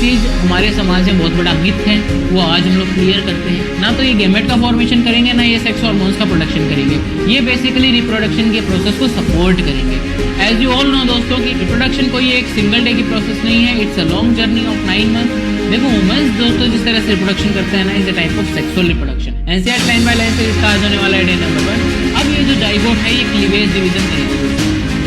चीज हमारे समाज में बहुत बड़ा मिथ है वो आज हम लोग क्लियर करते हैं। ना तो ये गैमेट का फॉर्मेशन करेंगे, ना ये सेक्स हार्मोन्स का प्रोडक्शन करेंगे। ये बेसिकली रिप्रोडक्शन के प्रोसेस को सपोर्ट करेंगे। एज यू ऑल नो दोस्तों कि रिप्रोडक्शन कोई एक सिंगल डे की प्रोसेस नहीं है, it's a long journey of 9 months. देखो वुमेन्स दोस्तों जिस तरह से रिप्रोडक्शन करते हैं ना, is a type of sexual reproduction. NCERT line by line से इसका आज होने वाला है डे नंबर 1। अब ये जो जाइगोट है ये क्लीवेज डिवीजन करेगा।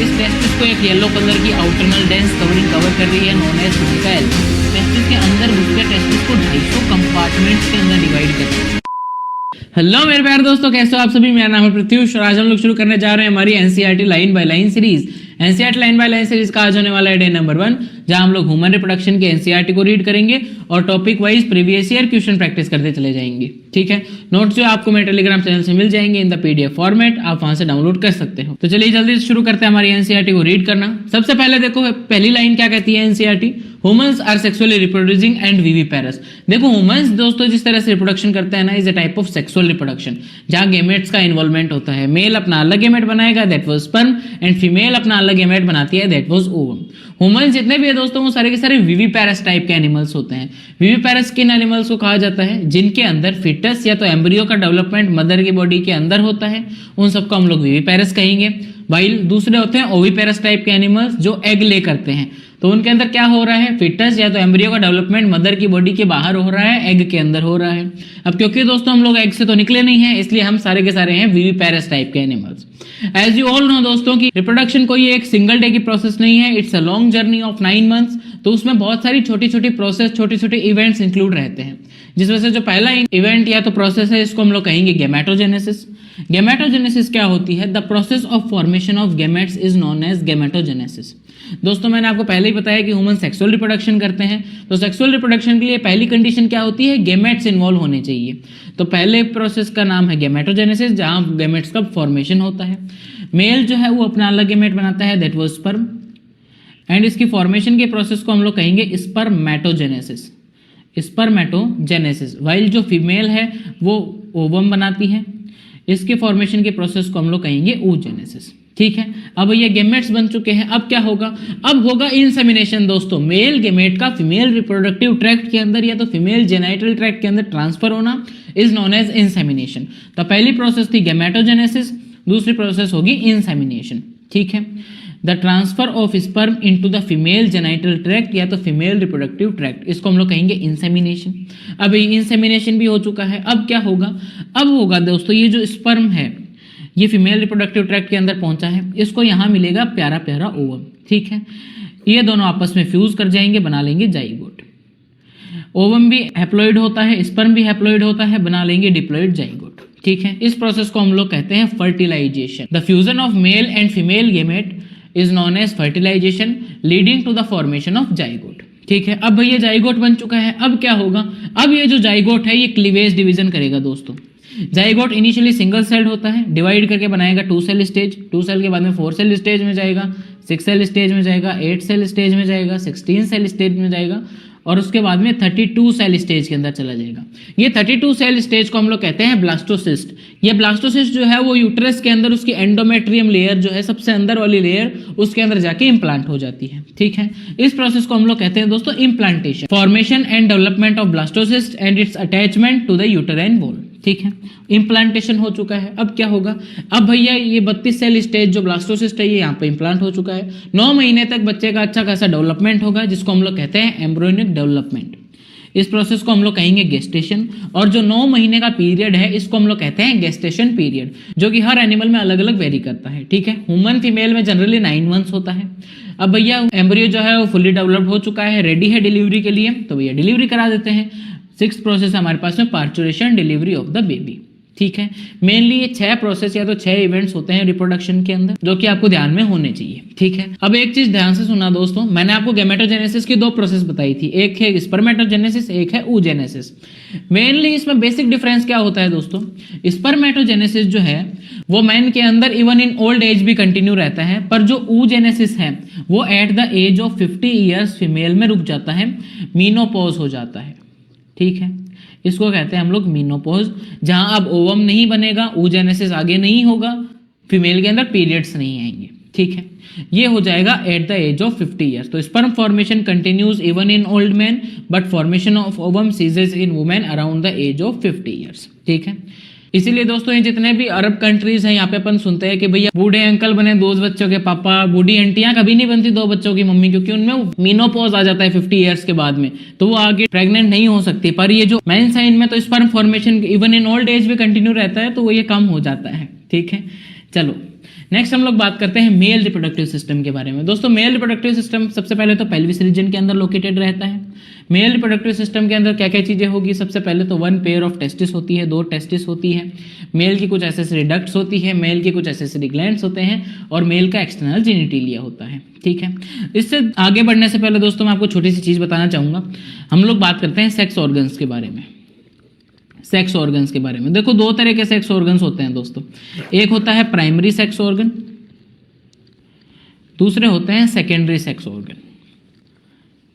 इस टेस्टिस को एक येलो कलर की आउटरनल डेंस कवरिंग कवर कर रही है नोन एज सेल। टेस्टिस के अंदर घुसकर टेस्टिस को 250 कंपार्टमेंट्स के अंदर डिवाइड करते हैं। हेलो मेरे प्यारे दोस्तों, कैसे हो आप सभी। मेरा नाम है प्रत्युष और आज हम लोग शुरू करने जा रहे हैं हमारी NCERT line by line series. NCERT line by line series का आज होने वाला है डे नंबर 1, जहां हम लोग ह्यूमन रिप्रोडक्शन के एनसीईआरटी को रीड करेंगे और topic wise previous year question practice करते चले जाएंगे। ठीक है, नोट्स जो आपको मेरे टेलीग्राम चैनल से मिल जाएंगे इन द पीडीएफ फॉर्मेट, आप वहां से डाउनलोड कर सकते हो। तो चलिए जल्दी से शुरू करते हैं हमारी एनसीईआरटी को रीड करना। सबसे पहले देखो पहली लाइन क्या कहती है NCERT, humans are sexually reproducing and viviparous. देखो ह्यूमंस दोस्तों जिस तरह से रिप्रोडक्शन करते हैं ना, is a type of sexual reproduction, जहां गेमेट्स का इन्वॉल्वमेंट होता है। मेल अपना अलग गेमेट बनाएगा, that was sperm, and female अपना अलग गेमेट बनाती है, दैट वाज ओवम। ह्यूमंस जितने भी है दोस्तों वो सारे के सारे विविपेरस टाइप के एनिमल्स होते हैं। विविपेरस किन एनिमल्स को कहा जाता है, जिनके अंदर फिटस या तो एम्ब्रियो का डेवलपमेंट मदर की बॉडी के अंदर होता है, उन सबको हम लोग विविपेरस कहेंगे। वाइल दूसरे होते हैं ओविपेरस टाइप के एनिमल्स जो एग ले करते हैं। तो उनके अंदर क्या हो रहा है, फिटस या तो एम्ब्रियो का डेवलपमेंट मदर की बॉडी के बाहर हो रहा है, एग के अंदर हो रहा है। अब क्योंकि दोस्तों हम लोग एग से तो निकले नहीं हैं, इसलिए हम सारे के सारे हैं विविपेरस टाइप के animals. As you all know दोस्तों कि रिप्रोडक्शन कोई एक सिंगल डे की प्रोसेस नहीं है, it's a long journey of 9 months. तो उसमें बहुत सारी छोटी छोटी प्रोसेस, छोटे छोटे इवेंट्स इंक्लूड रहते हैं, जिस वजह से जो पहला इवेंट या तो प्रोसेस है इसको हम लोग कहेंगे गैमेटोजेनेसिस। गैमेटोजेनेसिस क्या होती है, the process of formation of gametes is known as gametogenesis. दोस्तों मैंने आपको पहले ही बताया कि ह्यूमन सेक्सुअल रिप्रोडक्शन करते हैं, तो सेक्सुअल रिप्रोडक्शन के लिए पहली कंडीशन क्या होती है, गैमेट्स इन्वॉल्व होने चाहिए। तो पहले प्रोसेस का नाम है गैमेटोजेनेसिस, जहां गैमेट्स का फॉर्मेशन होता है। मेल जो है वो अपना अलग गैमेट बनाता है, दैट वाज स्पर्म, एंड इसकी फॉर्मेशन के प्रोसेस को हम लोग कहेंगे स्पर्मेटोजेनेसिस। स्पर्मेटोजेनेसिस। वाइल जो फीमेल है वो ओवम बनाती है, इसके फॉर्मेशन के प्रोसेस को हम लोग कहेंगे oogenesis। ठीक है, अब ये गेमेट्स बन चुके हैं, अब क्या होगा, अब होगा इंसेमिनेशन। दोस्तों मेल गेमेट का फीमेल रिप्रोडक्टिव ट्रैक्ट के अंदर या तो फीमेल जेनाइटल ट्रैक्ट के अंदर ट्रांसफर होना इज नोन एज इंसेमिनेशन। तो पहली प्रोसेस थी गैमेटोजेनेसिस, दूसरी प्रोसेस होगी इंसेमिनेशन। ठीक है, the transfer of sperm into the female genital tract या तो फीमेल रिप्रोडक्टिव ट्रैक्ट, इसको हम लोग कहेंगे इंसेमिनेशन। अब इंसेमिनेशन भी हो चुका है, अब क्या होगा, अब होगा दोस्तों ये जो स्पर्म है ये फीमेल रिप्रोडक्टिव ट्रैक्ट के अंदर पहुंचा है, इसको यहां मिलेगा प्यारा प्यारा ओवम। ठीक है, ये दोनों आपस में फ्यूज कर जाएंगे, बना लेंगे जाइगोट। ओवम भी हैप्लॉइड होता है, स्पर्म भी हैप्लॉइड होता है, बना लेंगे डिप्लॉइड जाइगोट। ठीक है, इस प्रोसेस को हम लोग कहते हैं fertilisation. The fusion of male and female gamete is known as fertilisation leading to the formation of zygote. ठीक है, अब भैया जाइगोट बन चुका है, अब क्या होगा, अब ये जो जाइगोट है ये क्लीवेज डिवीजन करेगा। दोस्तों जाइगोट इनिशियली सिंगल सेल्ड होता है, डिवाइड करके बनाएगा 2 सेल स्टेज, 2 सेल के बाद में 4 सेल स्टेज में जाएगा, 6 सेल स्टेज में जाएगा, 8 सेल स्टेज में जाएगा, 16 सेल स्टेज में जाएगा, और उसके बाद में 32 सेल स्टेज के अंदर चला जाएगा। ये 32 सेल स्टेज को हम लोग कहते हैं ब्लास्टोसिस्ट। ये ब्लास्टोसिस्ट जो है वो यूट्रस के अंदर उसकी एंडोमेट्रियम लेयर जो है सबसे अंदर वाली लेयर, उसके अंदर जाके इम्प्लांट हो जाती है। ठीक है, इस प्रोसेस को हम लोग कहते हैं दोस्तों implantation. Formation and development of blastocyst and its attachment to the uterine wall. ठीक है, इम्प्लांटेशन हो चुका है, अब क्या होगा, अब भैया ये 32 सेल स्टेज जो ब्लास्टोसिस्ट है ये यहाँ पे इम्प्लांट हो चुका है। 9 महीने तक बच्चे का अच्छा खासा डेवलपमेंट होगा, जिसको हम लोग कहते हैं एम्ब्रियोनिक डेवलपमेंट। इस प्रोसेस को हम लोग कहेंगे गेस्टेशन, और जो 9 महीने का पीरियड है इसको हम लोग कहते हैं गेस्टेशन पीरियड, जो कि हर एनिमल में अलग अलग वेरी करता है। ठीक है, ह्यूमन फीमेल में जनरली 9 मंथ्स होता है। अब भैया एम्ब्रियो जो है वो फुली डेवलप्ड हो चुका है, रेडी है डिलीवरी के लिए, तो भैया डिलीवरी करा देते हैं। 6th प्रोसेस हमारे पास में parturition, delivery of the baby. ठीक है, मेनली ये 6 प्रोसेस या तो 6 इवेंट्स होते हैं रिप्रोडक्शन के अंदर, जो कि आपको ध्यान में होने चाहिए। ठीक है, अब एक चीज ध्यान से सुना दोस्तों, मैंने आपको गैमेटोजेनेसिस की 2 प्रोसेस बताई थी, एक है स्पर्मेटोजेनेसिस, एक है oogenesis। मेनली इसमें बेसिक डिफरेंस क्या होता है दोस्तों, स्पर्मेटोजेनेसिस जो है वो मैन के अंदर इवन इन ओल्ड एज भी कंटिन्यू रहता है, पर जो oogenesis है वो at the age of 50 years female में रुक जाता है, मीनोपॉज हो जाता है। ठीक है, इसको कहते हैं हम लोग मीनोपॉज, जहां अब ओवम नहीं बनेगा, oogenesis आगे नहीं होगा, फीमेल के अंदर पीरियड्स नहीं आएंगे। ठीक है, ये हो जाएगा at the age of 50 years. तो sperm formation continues even in old man but formation of ovum ceases in women around the age of 50 years. ठीक है, इसीलिए दोस्तों ये जितने भी अरब कंट्रीज हैं, यहाँ पे अपन सुनते हैं कि भैया बूढ़े अंकल बने 2 बच्चों के पापा, बूढ़ी आंटियां कभी नहीं बनती 2 बच्चों की मम्मी, क्योंकि उनमें मीनोपॉज आ जाता है 50 ईयर्स के बाद में, तो वो आगे प्रेग्नेंट नहीं हो सकती। पर ये जो मेन साइन में तो sperm formation even in old as में कंटिन्यू रहता है, तो वो ये कम हो जाता है। ठीक है, चलो नेक्स्ट हम लोग बात करते हैं मेल रिप्रोडक्टिव सिस्टम के बारे में। दोस्तों मेल रिप्रोडक्टिव सिस्टम सबसे पहले तो पेल्विस रीजन के अंदर लोकेटेड रहता है। मेल रिप्रोडक्टिव सिस्टम के अंदर क्या क्या चीजें होगी? सबसे पहले तो 1 पेयर ऑफ टेस्टिस होती है, 2 टेस्टिस होती है, मेल की कुछ एसेसरी डक्ट्स होती है, मेल की कुछ एसेसरी ग्लैंड्स होते हैं, और मेल का एक्सटर्नल जेनिटेलिया होता है। ठीक है, इससे आगे बढ़ने से पहले दोस्तों मैं आपको छोटी सी चीज बताना चाहूंगा। हम लोग बात करते हैं सेक्स ऑर्गन्स के बारे में। सेक्स ऑर्गन्स के बारे में देखो, 2 तरह के सेक्स ऑर्गन्स होते हैं दोस्तों। एक होता है प्राइमरी सेक्स ऑर्गन, दूसरे होते हैं सेकेंडरी सेक्स ऑर्गन।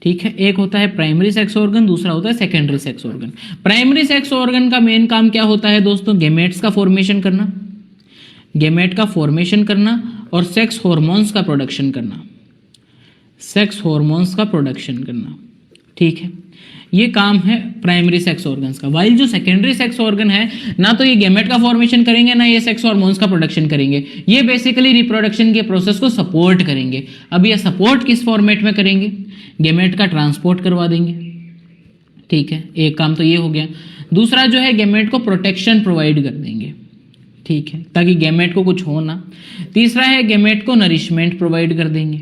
ठीक है, एक होता है प्राइमरी सेक्स ऑर्गन, दूसरा होता है secondary sex organ. Primary sex organ का मेन काम क्या होता है दोस्तों? गैमेट्स का फॉर्मेशन करना, गैमेट का फॉर्मेशन करना और सेक्स हार्मोन्स का प्रोडक्शन करना, सेक्स हार्मोन्स का प्रोडक्शन करना। ठीक है, ये काम है प्राइमरी सेक्स ऑर्गन्स का। वाइल जो सेकेंडरी सेक्स ऑर्गन है, ना तो ये गैमेट का फॉर्मेशन करेंगे, ना ये सेक्स हार्मोन्स का प्रोडक्शन करेंगे। ये बेसिकली रिप्रोडक्शन के प्रोसेस को सपोर्ट करेंगे। अब ये सपोर्ट किस फॉर्मेट में करेंगे? गैमेट का ट्रांसपोर्ट करवा देंगे। ठीक है, एक काम तो ये हो गया। दूसरा जो है गैमेट को प्रोटेक्शन प्रोवाइड कर देंगे। ठीक है, ताकि गैमेट को कुछ हो ना। तीसरा है गैमेट को नरिशमेंट प्रोवाइड कर देंगे।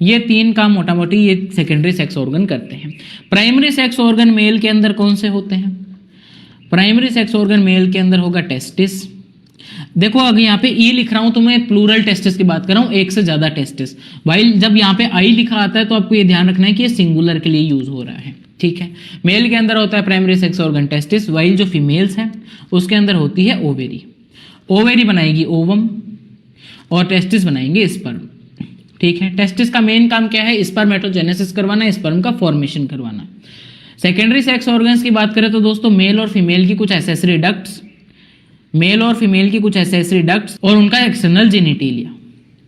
ये 3 काम मोटा मोटी ये सेकेंडरी सेक्स ऑर्गन करते हैं। प्राइमरी सेक्स ऑर्गन मेल के अंदर कौन से होते हैं? प्राइमरी सेक्स ऑर्गन मेल के अंदर होगा टेस्टिस। देखो अगर यहाँ पे ई लिख रहा हूं तो मैं प्लूरल टेस्टिस की बात कर रहा हूं, एक से ज्यादा टेस्टिस। वाइल जब यहाँ पे आई लिखा आता है तो आपको ये ध्यान रखना है कि ये सिंगुलर के लिए यूज हो रहा है। ठीक है, मेल के अंदर होता है primary sex organ testis, while जो फीमेल्स हैं उसके अंदर होती है ओवेरी। ओवेरी बनाएगी ओवम और टेस्टिस बनाएंगे स्पर्म। ठीक है, टेस्टिस का मेन काम क्या है? स्पर्मेटोजेनेसिस करवाना, स्पर्म का फॉर्मेशन करवाना। सेकेंडरी सेक्स ऑर्गन्स की बात करें तो दोस्तों मेल और फीमेल की कुछ एसेसरी डक्ट्स, मेल और फीमेल की कुछ एसेसरी डक्ट्स और उनका एक्सटर्नल जेनिटेलिया,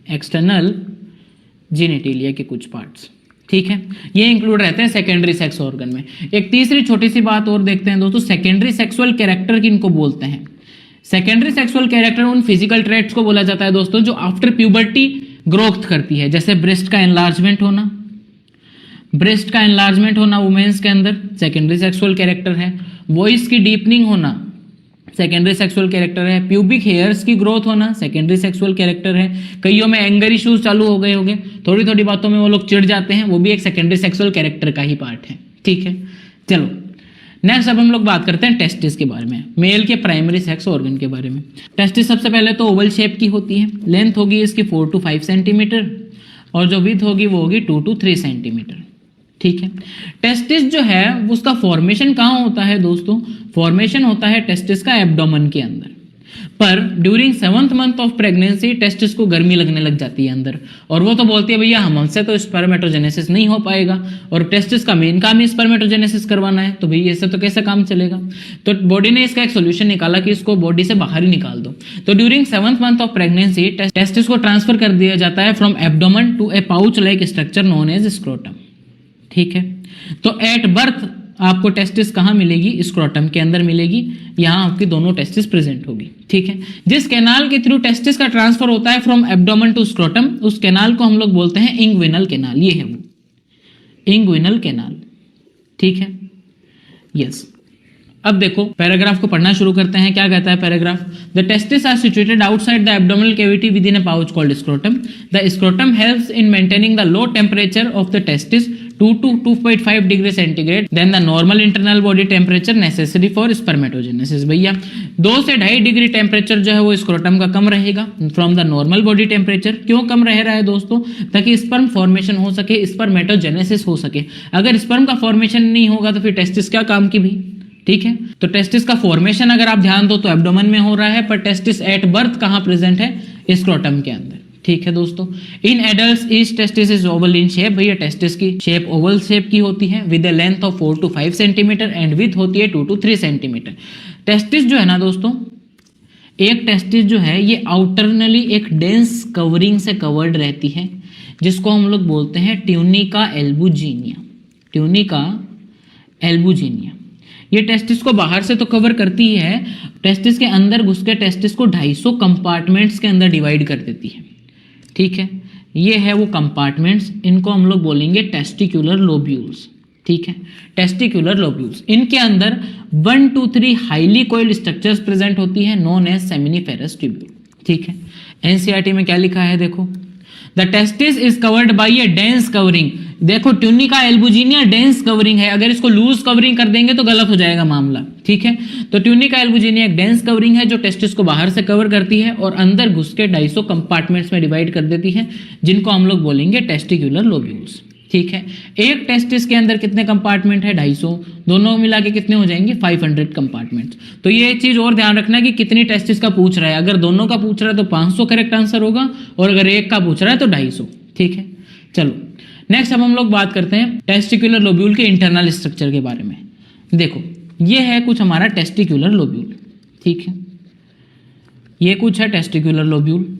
एक्सटर्नल जेनिटेलिया के कुछ पार्ट्स। ठीक है, ये इंक्लूड रहते हैं सेकेंडरी सेक्स ऑर्गन में। एक तीसरी छोटी सी बात और देखते हैं दोस्तों, सेकेंडरी सेक्सुअल कैरेक्टर किनको बोलते हैं? सेकेंडरी सेक्सुअल कैरेक्टर उन फिजिकल ट्रेट्स को बोला जाता है दोस्तों जो आफ्टर प्यूबर्टी ग्रोथ करती है, जैसे ब्रेस्ट का एनलार्जमेंट होना, ब्रेस्ट का एनलार्जमेंट होना वुमेन्स के अंदर सेकेंडरी सेक्सुअल कैरेक्टर है। वॉइस की डीपनिंग होना सेकेंडरी सेक्सुअल कैरेक्टर है। प्यूबिक हेयर्स की ग्रोथ होना सेकेंडरी सेक्सुअल कैरेक्टर है। कईयों में एंगर इश्यूज चालू हो गए होंगे, थोड़ी थोड़ी बातों में वो लोग चिढ़ जाते हैं, वो भी एक सेकेंडरी सेक्सुअल कैरेक्टर का ही पार्ट है। ठीक है, चलो नेक्स्ट अब हम लोग बात करते हैं टेस्टिस के बारे में, मेल के प्राइमरी सेक्स ऑर्गन के बारे में। टेस्टिस सबसे पहले तो ओवल शेप की होती है, लेंथ होगी इसकी 4 to 5 सेंटीमीटर और जो विड्थ होगी वो होगी 2 to 3 सेंटीमीटर। ठीक है, टेस्टिस जो है उसका फॉर्मेशन कहाँ होता है दोस्तों? फॉर्मेशन होता है टेस्टिस का एब्डोमेन के अंदर। पर during 7th month of pregnancy testis को गर्मी लगने लग जाती है अंदर, और वो तो बोलती है भैया हमसे तो स्पर्मेटोजेनेसिस नहीं हो पाएगा, और टेस्टिस का मेन काम ही स्पर्मेटोजेनेसिस करवाना है, तो भैया इससे तो कैसे काम चलेगा? तो बॉडी ने इसका एक सोल्यूशन निकाला कि इसको बॉडी से बाहर ही निकाल दो। तो during 7th month of pregnancy testis को ट्रांसफर कर दिया जाता है from abdomen to a pouch like structure known as scrotum. ठीक है, तो एट बर्थ आपको टेस्टिस कहाँ मिलेगी? स्क्रोटम के अंदर मिलेगी, यहाँ आपकी दोनों टेस्टिस प्रेजेंट होगी। ठीक है, जिस कैनाल के थ्रू टेस्टिस का ट्रांसफर होता है फ्रॉम एब्डोमेन टू स्क्रोटम, उस कैनाल को हम लोग बोलते हैं इंग्विनल कैनाल। ये है वो इंग्विनल कैनाल। ठीक है, यस। अब देखो पैराग्राफ को पढ़ना शुरू करते हैं। क्या कहता है paragraph? The testis are situated outside the abdominal cavity with in a pouch called scrotum. The scrotum helps in maintaining the low temperature of the testis 2 to 2.5 degree centigrade than the normal internal body temperature necessary for spermatogenesis. भैया 2 से 2.5 degree temperature जो है वो scrotum का कम रहेगा from the normal body temperature. क्यों कम रह रहा है दोस्तों? ताकि स्पर्म फॉर्मेशन हो सके, स्पर्मेटोजेनेसिस हो सके। अगर स्पर्म का फॉर्मेशन नहीं होगा तो फिर टेस्टिस क्या काम की भी। ठीक है, तो टेस्टिस का फॉर्मेशन अगर आप ध्यान दो तो एब्डोमेन में हो रहा है, पर टेस्टिस एट बर्थ कहां प्रेजेंट है? स्क्रोटम के अंदर। ठीक है दोस्तों, in adults each testis is oval in shape. भैया टेस्टिस की शेप ओवल शेप की होती है with A length of 4 to 5 centimetre and width होती है 2 to 3 सेंटीमीटर। टेस्टिस जो है ना दोस्तों एक टेस्टिस जो है ये आउटरनली एक डेंस कवरिंग से कवर्ड रहती है, जिसको हम लोग बोलते हैं ट्यूनिका एल्बुजिनिया। ट्यूनिका एल्बुजिनिया ये टेस्टिस को बाहर से तो कवर करती है, टेस्टिस के अंदर घुस के टेस्टिस को 250 कंपार्टमेंट्स के अंदर डिवाइड कर देती है। ठीक है, ये है वो कंपार्टमेंट्स, इनको हम लोग बोलेंगे टेस्टिकुलर लोब्यूल्स। ठीक है, टेस्टिकुलर लोब्यूल्स, इनके अंदर 1 to 3 highly coiled structures present होती है नोन एज सेमिनिफेरस ट्यूब्यूल। ठीक है, एनसीईआरटी में क्या लिखा है देखो, the testis is covered by A dense covering. देखो ट्यूनिका एल्बुजिनिया डेंस कवरिंग है, अगर इसको लूज कवरिंग कर देंगे तो गलत हो जाएगा मामला। ठीक है, तो ट्यूनिका एल्बुजिनिया एक डेंस कवरिंग है जो टेस्टिस को बाहर से कवर करती है और अंदर घुस के 250 कंपार्टमेंट्स में डिवाइड कर देती है, जिनको हम लोग बोलेंगे टेस्टिकुलर लोब्यूल्स। ठीक है, एक टेस्टिस के अंदर कितने कंपार्टमेंट है? 250, दोनों मिला के कितने हो जाएंगे? 500 कंपार्टमेंट। तो ये चीज और ध्यान रखना कि कितनी टेस्टिस का पूछ रहा है, अगर दोनों का पूछ रहा है तो 500 करेक्ट आंसर होगा, और अगर एक का पूछ रहा है तो 250। ठीक है, चलो नेक्स्ट अब हम लोग बात करते हैं टेस्टिकुलर लोब्यूल के इंटरनल स्ट्रक्चर के बारे में। देखो ये है कुछ हमारा टेस्टिकुलर लोब्यूल। ठीक है, ये कुछ है टेस्टिकुलर लोब्यूल।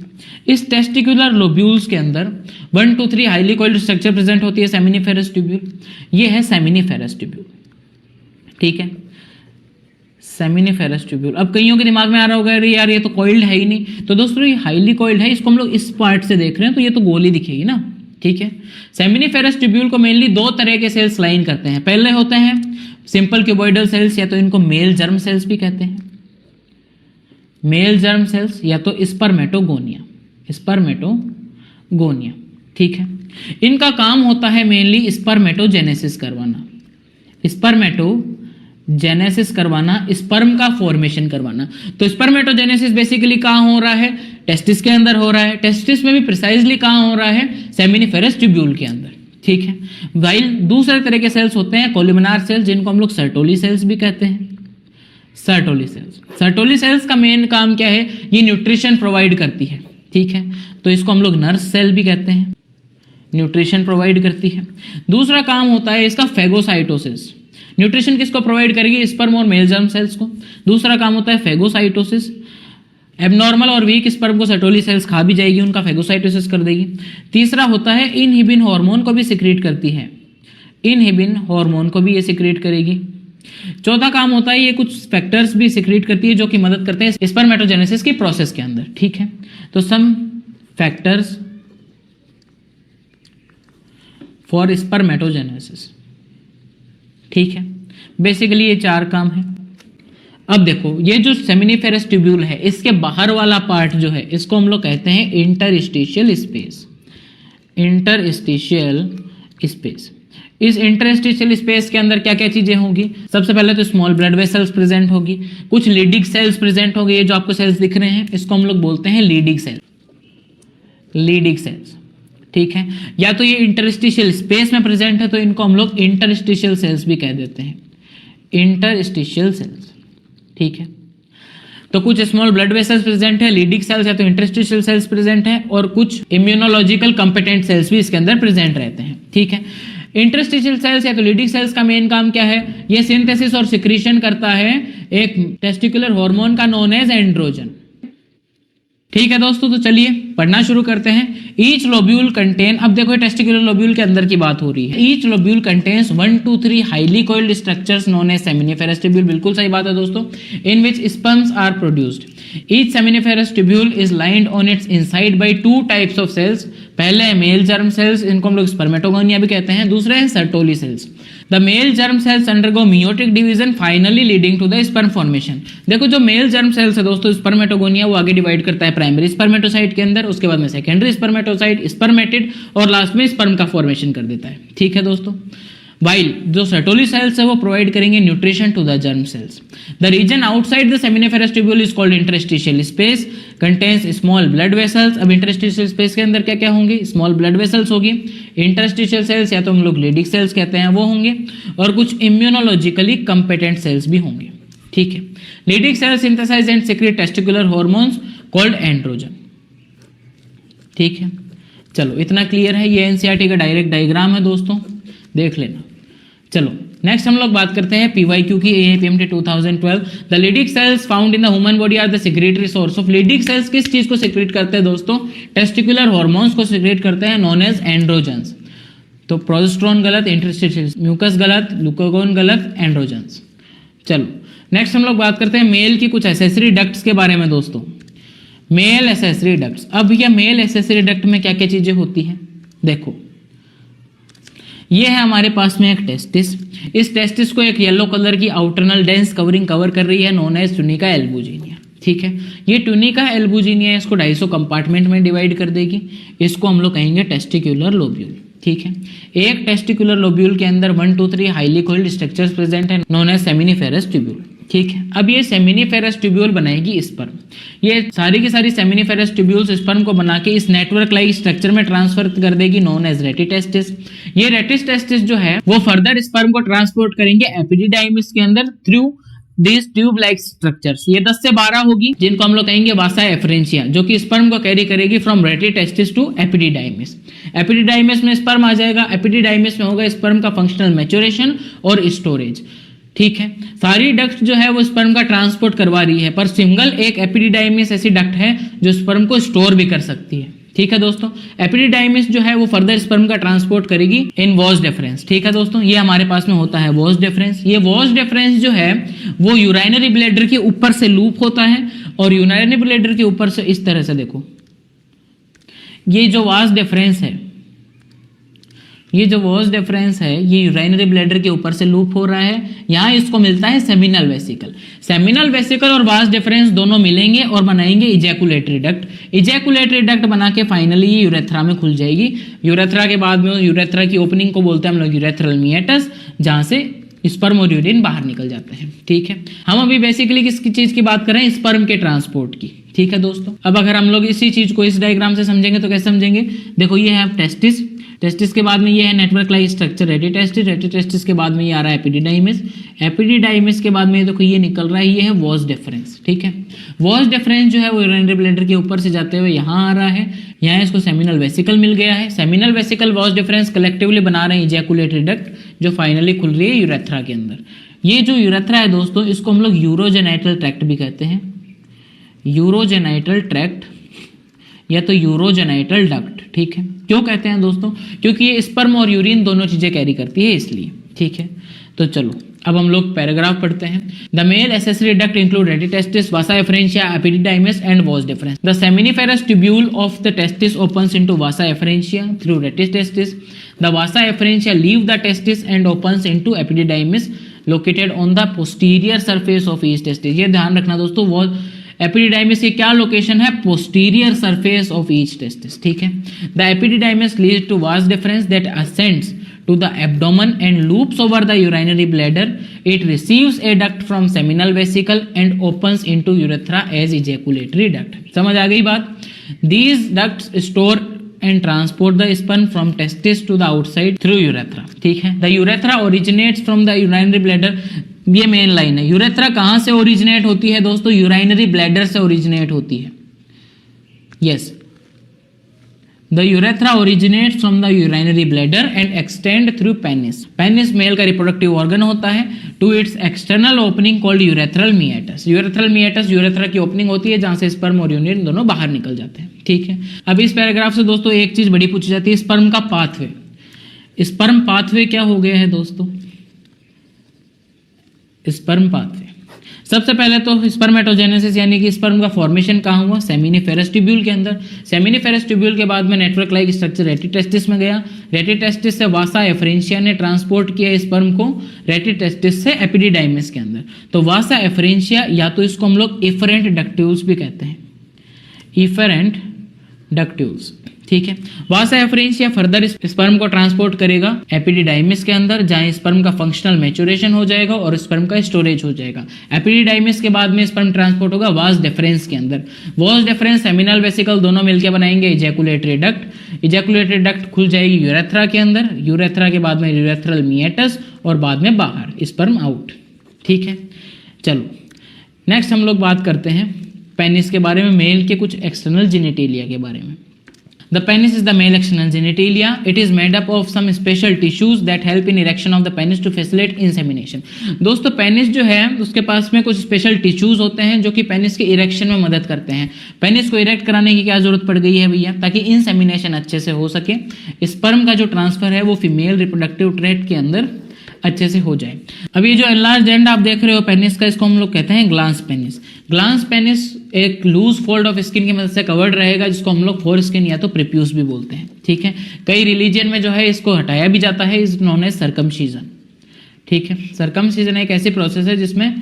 इस टेस्टिकुलर लोब्यूल्स के अंदर 1 to 3 highly coiled structure present होती है सेमिनिफेरस ट्यूब्यूल। ये है सेमिनिफेरस ट्यूब्यूल। ठीक है, सेमिनिफेरस ट्यूब्यूल। अब कईयों के दिमाग में आ रहा होगा अरे यार ये तो कोइल्ड है ही नहीं, तो दोस्तों ये हाईली कोइल्ड है, इसको हम लोग इस पार्ट से देख रहे हैं तो ये तो गोली दिखेगी ना। ठीक है, सेमिनिफेरस ट्यूब्यूल को मेनली 2 तरह के सेल्स लाइन करते हैं। पहले होते हैं सिंपल क्यूबॉइडल सेल्स, या तो इनको मेल जर्म सेल्स भी कहते हैं, मेल जर्म सेल्स, या तो स्पर्मेटोगोनिया, स्पर्मेटोगोनिया। ठीक है, इनका काम होता है मेनली स्पर्मेटोजेनेसिस करवाना, स्पर्मेटोजेनेसिस करवाना, स्पर्म का फॉर्मेशन करवाना। तो स्पर्मेटोजेनेसिस बेसिकली कहाँ हो रहा है? टेस्टिस के अंदर हो रहा है। टेस्टिस में भी प्रिसाइजली कहाँ हो रहा है? सेमिनिफेरस ट्यूब्यूल के अंदर। ठीक है, वाइल दूसरे तरह के सेल्स होते हैं कोलिमिनार सेल्स, जिनको हम लोग सर्टोली सेल्स भी कहते हैं। सर्टोली सेल्स, सर्टोली सेल्स का मेन काम क्या है? ये न्यूट्रिशन प्रोवाइड करती है। ठीक है, तो इसको हम लोग नर्स सेल भी कहते हैं, न्यूट्रिशन प्रोवाइड करती है। दूसरा काम होता है इसका फेगोसाइटोसिस। न्यूट्रिशन किसको प्रोवाइड करेगी? स्पर्म और मेल जर्म सेल्स को। दूसरा काम होता है फेगोसाइटोसिस। एबनॉर्मल और वीक स्पर्म को सर्टोली सेल्स खा भी जाएगी, उनका फेगोसाइटोसिस कर देगी। तीसरा होता है इनहिबिन हार्मोन को भी सिक्रीट करती है, इनहिबिन हार्मोन को भी ये सिक्रीट करेगी। चौथा काम होता है ये कुछ फैक्टर्स भी सिक्रीट करती है जो कि मदद करते हैं स्पर्मेटोजेनेसिस की प्रोसेस के अंदर। ठीक है, तो सम फैक्टर्स फॉर स्पर्मेटोजेनेसिस। ठीक है, बेसिकली ये 4 काम है। अब देखो ये जो सेमिनिफेरस ट्यूब्यूल है, इसके बाहर वाला पार्ट जो है इसको हम लोग कहते हैं इंटरस्टिशियल स्पेस, इंटरस्टिशियल स्पेस। इस इंटरस्टिशियल स्पेस के अंदर क्या क्या चीजें होंगी? सबसे पहले तो स्मॉल ब्लड वेसल्स प्रेजेंट होगी, कुछ लीडिंग सेल्स प्रेजेंट होंगे। ये जो आपको सेल्स दिख रहे हैं इसको हम लोग बोलते हैं लीडिंग सेल, लीडिंग सेल्स। ठीक है, या तो ये इंटरस्टिशियल स्पेस में प्रेजेंट है तो इनको हम लोग इंटरस्टिशियल सेल्स भी कह देते हैं, इंटरस्टिशियल सेल्स। ठीक है, तो कुछ स्मॉल ब्लड वेसल्स प्रेजेंट है, लीडिंग सेल्स या तो इंटरस्टिशियल सेल्स प्रेजेंट है, और कुछ इम्यूनोलॉजिकल कंपिटेंट सेल्स भी इसके अंदर प्रेजेंट रहते हैं। ठीक है, इंटरस्टिशियल सेल्स या तो लीडिंग सेल्स का मेन काम क्या है? ये सिंथेसिस और सिक्रीशन करता है एक टेस्टिकुलर हार्मोन का नोन एज एंड्रोजन। ठीक है दोस्तों, तो चलिए पढ़ना शुरू करते हैं। ईच लोब्यूल कंटेन, अब देखो टेस्टिकुलर लोब्यूल के अंदर की बात हो रही है। Each lobule contains 1 to 3 highly coiled structures known as seminiferous tubule. बिल्कुल सही बात है दोस्तों, in which sperms are produced. Each seminiferous tubule is lined on its inside by 2 types of cells. पहले है मेल जर्म सेल्स, इनको हम लोग स्पर्मेटोगोनिया भी कहते हैं। दूसरे है Sertoli cells. The male germ cells undergo meiotic division finally leading to the sperm formation. देखो जो मेल जर्म सेल्स है दोस्तों, स्पर्मेटोगोनिया, वो आगे डिवाइड करता है प्राइमरी स्पर्मेटोसाइट के अंदर, उसके बाद में सेकेंडरी स्पर्मेटोसाइट, स्पर्मेटिड, और लास्ट में स्पर्म का फॉर्मेशन कर देता है। ठीक है दोस्तों, वाइल जो सर्टोली सेल्स है वो प्रोवाइड करेंगे nutrition to the germ cells. The region outside the seminiferous tubule is called interstitial space, contains small blood vessels. अब इंटरस्टिशियल स्पेस के अंदर क्या क्या होंगे? स्मॉल ब्लड वेसल्स होगी, इंटरस्टिशियल सेल्स या तो हम लोग लीडिंग सेल्स कहते हैं वो होंगे, और कुछ इम्यूनोलॉजिकली कंपिटेंट सेल्स भी होंगे। ठीक है, Leydig cells synthesise and secrete testicular hormones called androgen. ठीक है, चलो इतना क्लियर है। ये एनसीईआरटी का डायरेक्ट डायग्राम है दोस्तों, देख लेना। चलो नेक्स्ट हम लोग बात करते हैं PYQ की AAPMT 2012। The Leydig cells found in the human body are the secretory source of. Leydig cells किस चीज को सिक्रेट करते हैं दोस्तों? टेस्टिकुलर हॉर्मोन्स को सिक्रेट करते हैं, नोन एज एंड्रोजन्स। तो प्रोजेस्टेरोन गलत, इंटरस्टिशियल म्यूकस गलत, ग्लूकागोन गलत, एंड्रोजन्स। चलो नेक्स्ट हम लोग बात करते हैं मेल की कुछ एसेसरी डक्ट्स के बारे में दोस्तों। Male accessory ducts. अब ये मेल एसेसरी डक्ट में क्या क्या चीजें होती हैं देखो, ये है हमारे पास में एक टेस्टिस। इस टेस्टिस को एक येलो कलर की आउटरनल डेंस कवरिंग कवर कर रही है, नोन एज ट्यूनिका एल्बुजिनिया। ठीक है, ये ट्यूनिका एल्बुजिनिया इसको 250 कंपार्टमेंट में डिवाइड कर देगी। इसको हम लोग कहेंगे टेस्टिक्युलर लोब्यूल। ठीक है, एक टेस्टिकुलर लोब्यूल के अंदर 1 2 3 हाईली कोइल्ड स्ट्रक्चर्स प्रेजेंट है, नोन एज सेमिनिफेरस ट्यूब्यूल। ठीक है, अब ये सेमिनिफेरस ट्यूब्यूल बनाएगी स्पर्म। ये सारी की सारी सेमिनिफेरस ट्यूब्यूल्स स्पर्म को बना के इस नेटवर्क लाइक स्ट्रक्चर में ट्रांसफर कर देगी, नोन एज रेटिटेस्टिस। ये रेटिटेस्टिस जो है वो फर्दर स्पर्म को ट्रांसपोर्ट करेंगे एपिडिडाइमिस के अंदर through this tube like structures. ये 10 से 12 होगी, जिनको हम लोग कहेंगे वासा एफरेंशिया, जो कि स्पर्म को कैरी करेगी from rete testis to epididymis. Epididymis में स्पर्म आ जाएगा, एपिडिडाइमिस में होगा स्पर्म का फंक्शनल मैच्योरेशन और स्टोरेज। ठीक है, सारी डक्ट जो है वो स्पर्म का ट्रांसपोर्ट करवा रही है, पर सिंगल एक एपिडिडाइमिस ऐसी डक्ट है जो स्पर्म को स्टोर भी कर सकती है। ठीक है दोस्तों, एपिडिडाइमिस जो है वो फर्दर स्पर्म का ट्रांसपोर्ट करेगी इन वॉस डिफरेंस। ठीक है दोस्तों, ये हमारे पास में होता है वॉस डिफरेंस। ये वॉस डिफरेंस जो है वो यूराइनरी ब्लैडर के ऊपर से लूप होता है, और यूराइनरी ब्लैडर के ऊपर से इस तरह से देखो, ये जो वास डिफरेंस है, ये जो वॉस डिफरेंस है ये यूराइनरी ब्लैडर के ऊपर से लूप हो रहा है। यहाँ इसको मिलता है सेमिनल वेसिकल। सेमिनल वेसिकल और वास डिफरेंस दोनों मिलेंगे और बनाएंगे इजैकुलेटरी डक्ट। इजैकुलेटरी डक्ट बना के फाइनली ये यूरेथ्रा में खुल जाएगी। यूरेथ्रा के बाद में यूरेथ्रा की ओपनिंग को बोलते हैं हम लोग यूरेथ्रल मिएटस, जहां से स्पर्म और यूरिन बाहर निकल जाते हैं। ठीक है, हम अभी बेसिकली किसकी चीज की बात कर रहे हैं? स्पर्म के ट्रांसपोर्ट की। ठीक है दोस्तों, अब अगर हम लोग इसी चीज को इस डायग्राम से समझेंगे तो कैसे समझेंगे? देखो, ये है टेस्टिस, टेस्टिस के बाद में ये है network like structure rete testis, rete testis के बाद में ये आ रहा है एपिडिडाइमिस, एपिडिडाइमिस के बाद में देखो ये निकल रहा है, ये है वॉस डिफरेंस। ठीक है, वॉस डिफरेंस जो है वो यूरिनरी ब्लैडर के ऊपर से जाते हुए यहाँ आ रहा है, यहाँ इसको सेमिनल वेसिकल मिल गया है। Seminal vesicle was difference collectively बना रहे हैं इजैकुलेटरी डक्ट, जो फाइनली खुल रही है यूरेथ्रा के अंदर। ये जो यूरेथ्रा है दोस्तों, इसको हम लोग यूरोजेनाइटल ट्रैक्ट भी कहते हैं, यूरोजेनाइटल ट्रैक्ट या तो यूरोजेनाइटल डक्ट। ठीक है, क्यों कहते हैं दोस्तों? क्योंकि ये स्पर्म और यूरिन दोनों चीजें कैरी करती है, इसलिए। ठीक है, तो चलो अब हम लोग पैराग्राफ पढ़ते हैं। The male accessory duct include rete testis, vasa efferentia, epididymis and was difference. The seminiferous tubule of the testis opens into vasa efferentia through retitestis. The vasa efferentia leave the testis and opens into epididymis located on the posterior surface of each testis. ये ध्यान रखना दोस्तों, वो epididymis की क्या location है? Posterior surface of each testis. ठीक है, the epididymis leads to vas deferens that ascends to the abdomen and loops over the urinary bladder. It receives a duct from seminal vesicle and opens into urethra as ejaculatory duct. समझ आ गई बात? These ducts store and transport the sperm from testis to the outside through urethra. ठीक है, the urethra originates from the urinary bladder. ये main line है। Urethra कहां से originate होती है दोस्तों? यूराइनरी ब्लैडर से ओरिजिनेट होती है। Yes, the urethra originates from the urinary bladder and extend through penis. Penis male का रिप्रोडक्टिव ऑर्गन होता है, to its external opening called urethral meatus. Urethral meatus urethra की ओपनिंग होती है जहां से स्पर्म और यूरिन दोनों बाहर निकल जाते हैं। ठीक है, अब इस पैराग्राफ से दोस्तों एक चीज बड़ी पूछी जाती है, स्पर्म का पाथवे। स्पर्म पाथवे क्या हो गया है दोस्तों? स्पर्म पाथवे, सबसे पहले तो स्पर्मेटोजेनेसिस यानी कि स्पर्म का फॉर्मेशन कहाँ हुआ? सेमिनिफेरस ट्यूब्यूल के अंदर। सेमिनिफेरस ट्यूब्यूल के बाद में नेटवर्क लाइक स्ट्रक्चर रेटिटेस्टिस में गया। रेटिटेस्टिस से वासा एफरेंशिया ने ट्रांसपोर्ट किया स्पर्म को रेटिटेस्टिस से एपिडिडाइमिस के अंदर। तो वासा एफरेंशिया या तो इसको हम लोग इफरेंट डक्ट्यूल्स भी कहते हैं, इफरेंट डक्ट्यूल्स। ठीक है, वासा एफरेंशिया फर्दर स्पर्म को ट्रांसपोर्ट करेगा एपिडिडाइमिस के अंदर, जहां स्पर्म का फंक्शनल मैच्योरेशन हो जाएगा और स्पर्म का स्टोरेज हो जाएगा। एपिडिडाइमिस के बाद में स्पर्म ट्रांसपोर्ट होगा वास डिफरेंस के अंदर। वास डिफरेंस सेमिनल वेसिकल दोनों मिलकर बनाएंगे इजैकुलेटरी डक्ट। इजैकुलेटरी डक्ट खुल जाएगी यूरेथ्रा के अंदर, यूरेथ्रा के बाद में यूरेथ्रल मिएटस और बाद में बाहर स्पर्म आउट। ठीक है, चलो नेक्स्ट हम लोग बात करते हैं पेनिस के बारे में, मेल के कुछ एक्सटर्नल जेनिटेलिया के बारे में। The penis is the male external genitalia. It is made up of some special tissues that help in erection of the penis to facilitate insemination. दोस्तों पेनिस जो है उसके पास में कुछ स्पेशल टिश्यूज होते हैं जो कि पेनिस के इरेक्शन में मदद करते हैं। पेनिस को इरेक्ट कराने की क्या जरूरत पड़ गई है भैया? ताकि इंसेमिनेशन अच्छे से हो सके, स्पर्म का जो ट्रांसफर है वो फीमेल रिप्रोडक्टिव ट्रैक्ट के अंदर अच्छे से हो जाए। अब ये जो एनलार्ज एंड आप देख रहे हो पेनिस का, इसको हम लोग कहते हैं ग्लांस पेनिस। ग्लांस पेनिस एक लूज फोल्ड ऑफ स्किन की मदद से कवर्ड रहेगा, जिसको हम लोग फोर स्किन या तो प्रीप्यूस भी बोलते हैं। ठीक है, कई रिलीजन में जो है इसको हटाया भी जाता है, इज नोन एज सर्कमसीजन। ठीक है, सर्कमसीजन एक ऐसी प्रोसेस है जिसमें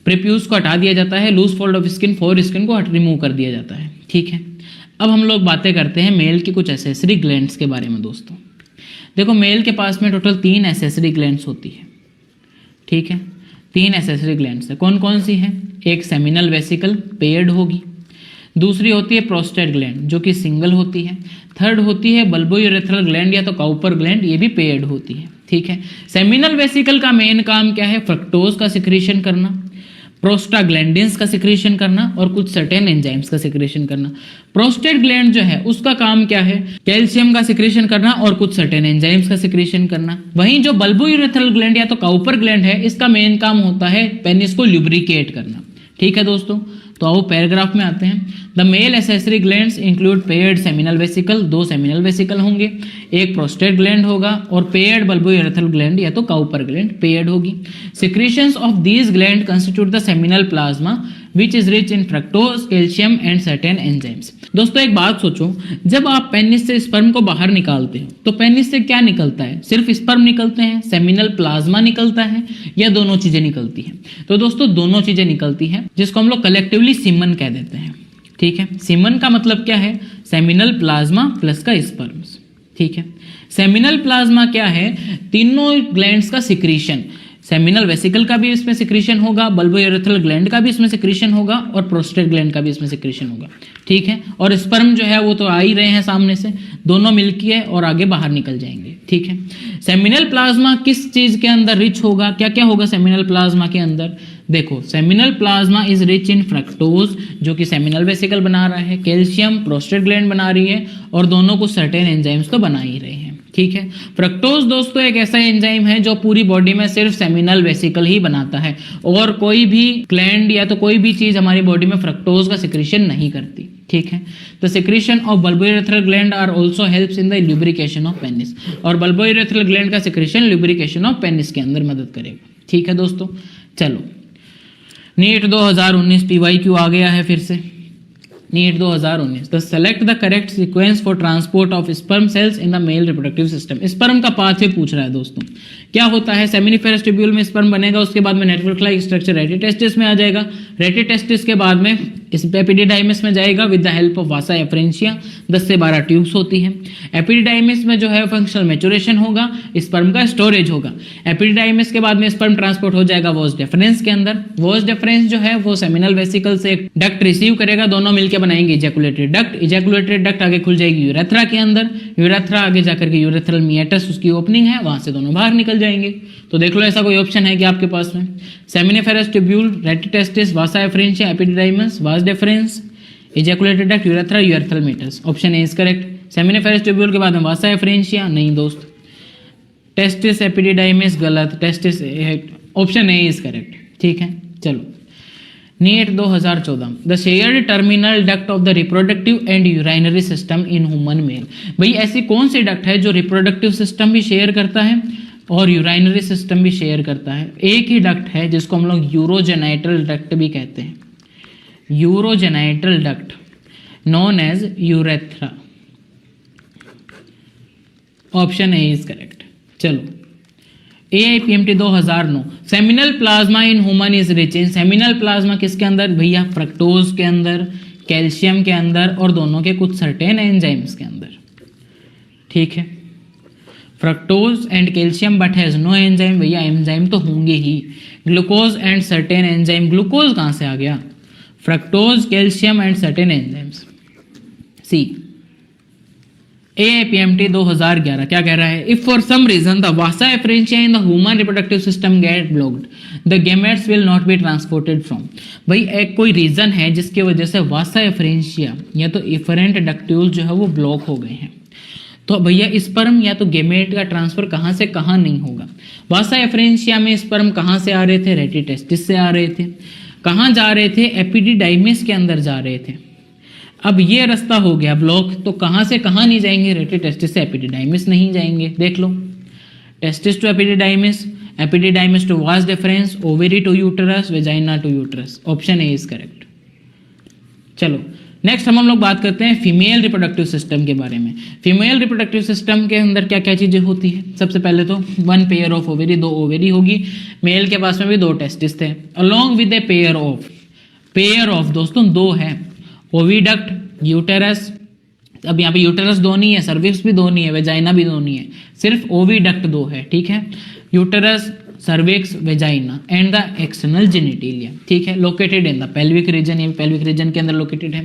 प्रीप्यूस को हटा दिया जाता है, loose fold of skin, foreskin को रिमूव कर दिया जाता है। ठीक है, अब हम लोग बातें करते हैं मेल की कुछ एसेसरी ग्लैंड्स के बारे में। दोस्तों देखो, मेल के पास में टोटल 3 एसेसरी ग्लैंड्स होती है। ठीक है, 3 एसेसरी ग्लैंड्स है। कौन कौन सी है? एक सेमिनल वेसिकल पेयर्ड होगी, दूसरी होती है प्रोस्टेट ग्लैंड जो कि सिंगल होती है, थर्ड होती है बल्बोयूरेथ्रल ग्लैंड या तो काउपर ग्लैंड, ये भी पेयर्ड होती है। ठीक है, सेमिनल वेसिकल का मेन काम क्या है? फ्रक्टोज का सिक्रीशन करना, प्रोस्टाग्लैंडिन्स का सिक्रीशन करना और कुछ सर्टेन एंजाइम्स का सिक्रीशन करना। प्रोस्टेट ग्लैंड जो है उसका काम क्या है? कैल्शियम का सिक्रीशन करना और कुछ सर्टेन एंजाइम्स का सिक्रीशन करना। वहीं जो बल्बोयूरेथ्रल ग्लैंड या तो काउपर ग्लैंड है, इसका मेन काम होता है पेनिस को ल्यूब्रिकेट करना। ठीक है दोस्तों, तो आओ पैराग्राफ में आते हैं। The male accessory glands include paired seminal vesicle, 2 seminal vesicle होंगे, एक प्रोस्टेट ग्लैंड होगा और पेयर्ड बल्बोयूरेथ्रल ग्लैंड या तो काउपर ग्लैंड पेयर्ड होगी। Secretions of these gland constitute the seminal plasma which is rich in fructose, calcium and certain enzymes. दोस्तों एक बात सोचो, जब आप पेनिस से स्पर्म को बाहर निकालते हो तो पेनिस से क्या निकलता है? सिर्फ स्पर्म निकलते हैं, सेमिनल प्लाज्मा निकलता है या दोनों चीजें निकलती हैं? तो दोस्तों दोनों चीजें निकलती हैं, जिसको हम लोग कलेक्टिवली सीमन कह देते हैं। ठीक है, सीमन का मतलब क्या है? सेमिनल प्लाज्मा प्लस का स्पर्म्स। ठीक है, सेमिनल प्लाज्मा क्या है? तीनों ग्लैंड्स का सिक्रीशन, सेमिनल वेसिकल का भी इसमें सिक्रीशन होगा, बल्बोयूरेथ्रल ग्लैंड का भी इसमें सिक्रीशन होगा और प्रोस्टेट ग्लैंड का भी इसमें सिक्रीशन होगा। ठीक है, और स्पर्म जो है वो तो आ ही रहे हैं सामने से, दोनों मिलके है और आगे बाहर निकल जाएंगे। ठीक है, सेमिनल प्लाज्मा किस चीज के अंदर रिच होगा? क्या क्या होगा सेमिनल प्लाज्मा के अंदर? देखो, seminal plasma is rich in fructose जो कि सेमिनल वेसिकल बना रहा है, कैल्शियम प्रोस्टेट ग्लैंड बना रही है और दोनों को सर्टेन एंजाइम्स तो बना ही रहे हैं। ठीक है, फ्रक्टोज दोस्तों एक ऐसा एंजाइम है जो पूरी बॉडी में सिर्फ सेमिनल वेसिकल ही बनाता है और कोई भी ग्लैंड या तो कोई भी चीज हमारी बॉडी में फ्रक्टोज का सिक्रीशन नहीं करती। ठीक है, the secretion of bulbourethral gland are also helps in the lubrication of penis, और बल्बोयूरेथ्रल ग्लैंड का सिक्रीशन ल्यूब्रिकेशन ऑफ पेनिस के अंदर मदद करेगा। ठीक है दोस्तों, चलो नीट 2019 PYQ आ गया है फिर से। नीट 2019, तो select the correct sequence for transport of sperm cells in the male reproductive system. Sperm का पाथवे पूछ रहा है दोस्तों। क्या होता है? सेमिनिफेरस ट्यूब्यूल में स्पर्म बनेगा, उसके बाद में नेटवर्क लाइक स्ट्रक्चर रेटिटेस्टिस में आ जाएगा, रेटिटेस्टिस के बाद में इस एपिडिडाइमिस में जाएगा with the help of Vasa efferentia, 10 से 12 ट्यूब्स होती हैं। एपिडिडाइमिस में जो है फंक्शनल मैच्योरेशन होगा, स्पर्म का स्टोरेज होगा। एपिडिडाइमिस के बाद में स्पर्म ट्रांसपोर्ट हो जाएगा वॉस डेफरेंस के अंदर। वॉस डेफरेंस जो है वो सेमिनल वेसिकल से एक डक्ट रिसीव करेगा, दोनों मिलकर बनाएंगे इजैकुलेटरी डक्ट। इजैकुलेटरी डक्ट आगे खुल जाएगी यूरेथ्रा के अंदर, यूरेथ्रा आगे जाकर के यूरेथ्रल मिएटस उसकी ओपनिंग है, वहां से दोनों बाहर निकल जाएंगे। तो देख लो ऐसा कोई ऑप्शन है कि आपके पास में? Seminiferous tubule, rete testis, vasa efferentia, epididymis, vas deferens, ejaculatory duct, urethra, urethral meatus. Option A is correct. Seminiferous tubule के बाद में वासा एफरेंशिया, नहीं दोस्त। टेस्टिस, एपिडिडाइमिस, गलत। Testis, option A is correct. ठीक है, चलो NEET 2014, the shared terminal duct of the reproductive and urinary system in human male. भाई ऐसी कौन सी डक्ट है जो रिप्रोडक्टिव सिस्टम भी शेयर करता है और यूराइनरी सिस्टम भी शेयर करता है? एक ही डक्ट है जिसको हम लोग यूरोजेनाइटल डक्ट भी कहते हैं, urogenital duct known as urethra. Option A is correct. चलो AIPMT 2009, seminal plasma in human is rich in. Seminal plasma किसके अंदर भैया? फ्रक्टोज के अंदर, कैल्शियम के अंदर और दोनों के कुछ सर्टेन एंजाइम्स के अंदर। ठीक है, fructose and calcium but has no enzyme. भैया एंजाइम तो होंगे ही। Glucose and certain enzyme, glucose कहां से आ गया? Fructose, calcium and certain enzymes. C AIPMT 2011 क्या कह रहा है? If for some reason the vasa efferentia in the human reproductive system get blocked the gametes will not be transported from. भाई एक कोई रीजन है जिसकी वजह से वासा एफरेंशिया या तो इफरेंट डक्ट्यूल जो है वो ब्लॉक हो गए हैं, तो भैया स्पर्म या तो गेमेट का ट्रांसफर कहाँ से कहाँ नहीं होगा। वासा एफरेंशिया में स्पर्म कहाँ से आ रहे थे? रेटिटेस्टिस से आ रहे थे। कहाँ जा रहे थे? एपिडिडाइमिस के अंदर जा रहे थे। अब ये रास्ता हो गया ब्लॉक, तो कहाँ से कहाँ नहीं जाएंगे? रेटिटेस्टिस से एपिडिडाइमिस नहीं जाएंगे। देख लो, testis to epididymis, epididymis to vas deferens, ovary to uterus, vagina to uterus. Option A is correct. चलो नेक्स्ट हम लोग बात करते हैं फीमेल रिप्रोडक्टिव सिस्टम के बारे में। फीमेल रिप्रोडक्टिव सिस्टम के अंदर क्या क्या चीजें होती है? सबसे पहले तो 1 पेयर ऑफ ओवेरी, 2 ओवेरी होगी। मेल के पास में भी 2 टेस्टिस थे along with a pair of दोस्तों 2 है, ओविडक्ट, यूटेरस। अब यहाँ पे यूटेरस 2 नहीं है, सर्विक्स भी 2 नहीं है, वेजाइना भी 2 नहीं है, सिर्फ ओविडक्ट 2 है। ठीक है, uterus, cervix, vagina and the external genitalia. ठीक है, located in the pelvic region, ये पेल्विक रीजन के अंदर लोकेटेड है।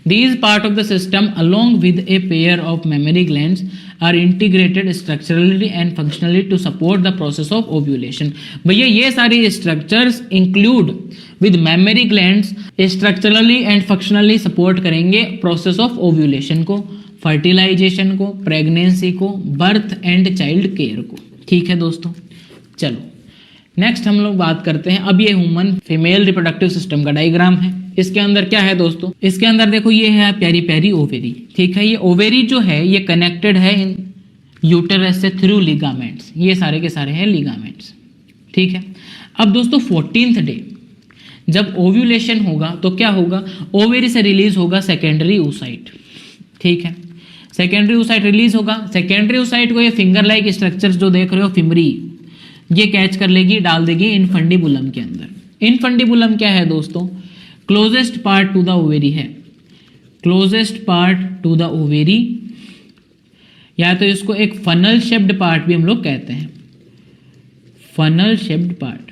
These part of the system along with a pair of mammary glands are integrated structurally and functionally to support the process of ovulation. भैया ये सारी structures include with mammary glands structurally and functionally support करेंगे process of ovulation को, fertilisation को, pregnancy को, birth and child care को। ठीक है दोस्तों, चलो नेक्स्ट हम लोग बात करते हैं। अब ये ह्यूमन फीमेल रिप्रोडक्टिव सिस्टम का डायग्राम है। इसके अंदर क्या है दोस्तों? इसके अंदर देखो ये है प्यारी प्यारी ओवेरी। ठीक है, ये ओवेरी जो है ये कनेक्टेड है इन यूटेरस से थ्रू लिगामेंट्स। ये सारे के सारे हैं लिगामेंट्स। ठीक है, अब दोस्तों 14th डे जब ओव्यूलेशन होगा तो क्या होगा? ओवेरी से रिलीज होगा सेकेंडरी oocyte। ठीक है, सेकेंडरी oocyte रिलीज होगा। सेकेंडरी oocyte को ये फिंगर लाइक स्ट्रक्चर्स जो देख रहे हो फिमरी, ये कैच कर लेगी, डाल देगी इनफंडिबुलम के अंदर। इनफंडिबुलम क्या है दोस्तों? Closest part to the ovary है, closest part to the ovary, या तो इसको एक फनल शेप्ड पार्ट भी हम लोग कहते हैं, फनल शेप्ड पार्ट।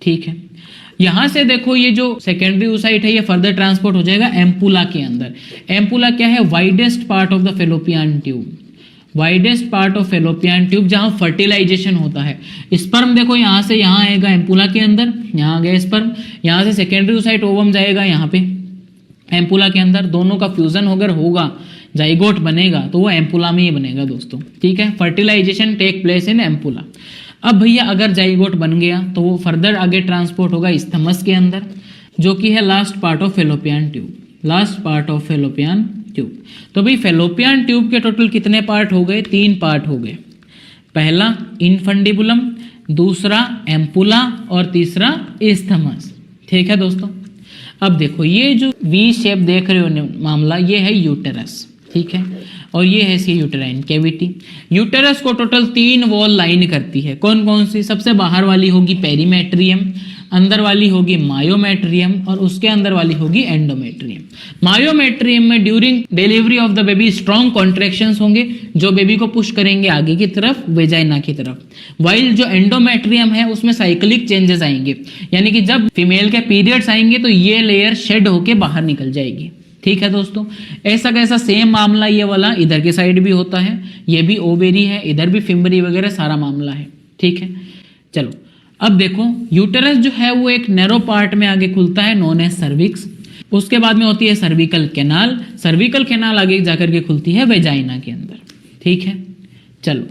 ठीक है, यहां से देखो ये जो सेकेंडरी oocyte है ये फर्दर ट्रांसपोर्ट हो जाएगा एम्पुला के अंदर। एम्पुला क्या है? Widest part of the fallopian tube, widest part of fallopian tube जहां फर्टिलाइजेशन होता है। स्पर्म देखो यहां से यहां आएगा एम्पुला के अंदर, यहां गया स्पर्म, यहां से सेकेंडरी oocyte ओवम जाएगा यहाँ पे एम्पुला के अंदर। दोनों का फ्यूजन अगर होगा, जाइगोट बनेगा, तो वो एम्पुला में ही बनेगा दोस्तों। ठीक है, fertilisation take place in ampulla. अब भैया अगर जाइगोट बन गया तो वो फर्दर आगे ट्रांसपोर्ट होगा इस्थमस के अंदर, जो कि है last part of fallopian tube, last part of fallopian tube. तो भाई फेलोपियन ट्यूब के टोटल कितने पार्ट हो गए? 3 पार्ट हो गए। पहला इनफंडिबुलम, दूसरा एम्पुला और तीसरा इस्थमस। ठीक है दोस्तों, अब देखो ये जो वी शेप देख रहे हो मामला, ये है यूटेरस। ठीक है, और ये है इसकी यूटेराइन कैविटी। यूटेरस को टोटल 3 वॉल लाइन करती है। कौन कौन सी? सबसे बाहर वाली होगी पेरीमेट्रियम, अंदर वाली होगी मायोमेट्रियम और उसके अंदर वाली होगी एंडोमेट्रियम। मायोमेट्रियम में during delivery of the baby strong contractions होंगे जो बेबी को पुश करेंगे आगे की तरफ, वेजाइना की तरफ। वाइल जो एंडोमेट्रियम है उसमें साइक्लिक चेंजेस आएंगे, यानी कि जब फीमेल के पीरियड्स आएंगे तो ये लेयर शेड होके बाहर निकल जाएगी। ठीक है दोस्तों, ऐसा कैसा सेम मामला ये वाला इधर के साइड भी होता है, ये भी ओवेरी है, इधर भी फिम्बरी वगैरह सारा मामला है। ठीक है, चलो अब देखो यूटेरस जो है वो एक नैरो पार्ट में आगे खुलता है नोन एज सर्विक्स। उसके बाद में होती है सर्विकल कैनाल, सर्विकल कैनाल आगे जाकर के खुलती है वेजाइना के अंदर। ठीक है, चलो